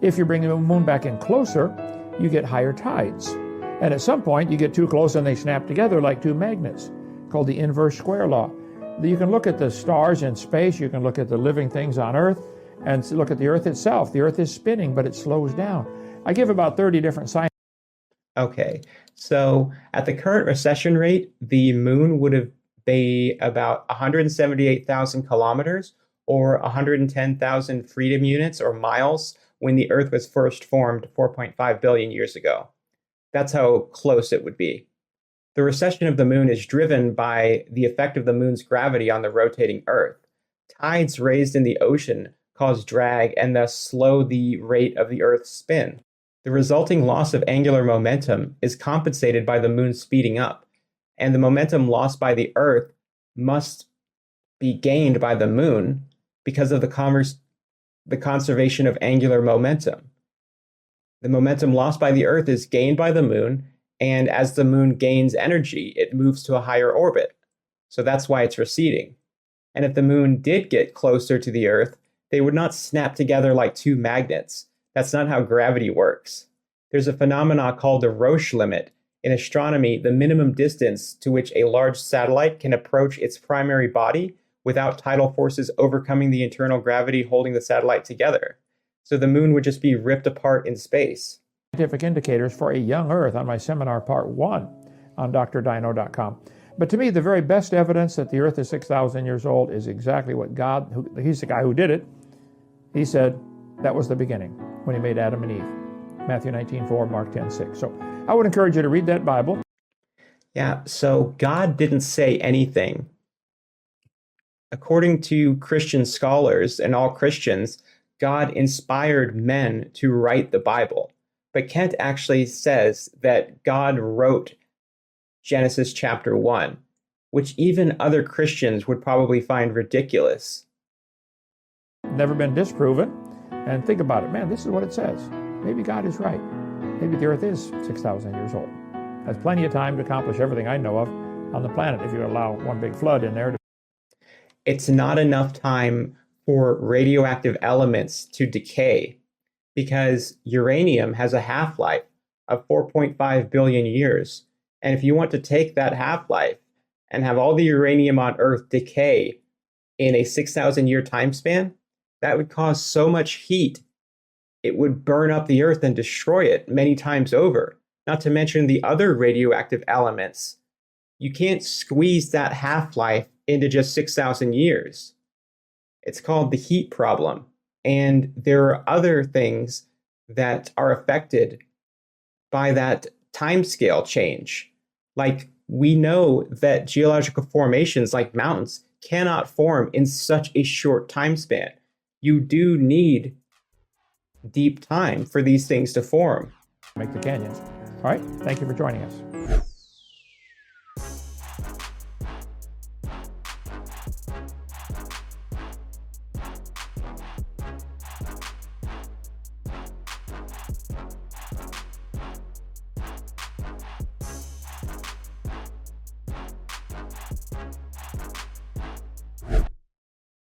If you bring the moon back in closer, you get higher tides. And at some point, you get too close and they snap together like two magnets, called the inverse square law. You can look at the stars in space, you can look at the living things on Earth, and look at the Earth itself. The Earth is spinning, but it slows down. I give about 30 different signs. Okay, so at the current recession rate, the moon would be about 178,000 kilometers or 110,000 freedom units or miles when the Earth was first formed 4.5 billion years ago. That's how close it would be. The recession of the moon is driven by the effect of the moon's gravity on the rotating Earth. Tides raised in the ocean cause drag and thus slow the rate of the Earth's spin. The resulting loss of angular momentum is compensated by the moon speeding up, and the momentum lost by the Earth must be gained by the moon because of the conservation of angular momentum. The momentum lost by the Earth is gained by the moon, and as the moon gains energy, it moves to a higher orbit. So that's why it's receding. And if the moon did get closer to the Earth, they would not snap together like two magnets. That's not how gravity works. There's a phenomenon called the Roche limit. In astronomy, the minimum distance to which a large satellite can approach its primary body without tidal forces overcoming the internal gravity holding the satellite together. So the moon would just be ripped apart in space. Scientific indicators for a young Earth on my seminar part 1 on drdino.com. But to me, the very best evidence that the Earth is 6,000 years old is exactly what God, he's the guy who did it, he said that was the beginning when he made Adam and Eve. Matthew 19:4, Mark 10:6. So I would encourage you to read that Bible. Yeah, so God didn't say anything. According to Christian scholars and all Christians, God inspired men to write the Bible. But Kent actually says that God wrote Genesis chapter 1, which even other Christians would probably find ridiculous. Never been disproven. And think about it, man, this is what it says. Maybe God is right. Maybe the Earth is 6,000 years old. Has plenty of time to accomplish everything I know of on the planet if you allow one big flood in there. It's not enough time for radioactive elements to decay because uranium has a half-life of 4.5 billion years. And if you want to take that half-life and have all the uranium on Earth decay in a 6,000-year time span, that would cause so much heat, it would burn up the Earth and destroy it many times over, not to mention the other radioactive elements. You can't squeeze that half-life into just 6,000 years. It's called the heat problem. And there are other things that are affected by that timescale change. Like, we know that geological formations like mountains cannot form in such a short time span. You do need deep time for these things to form. Make the canyons. All right, thank you for joining us.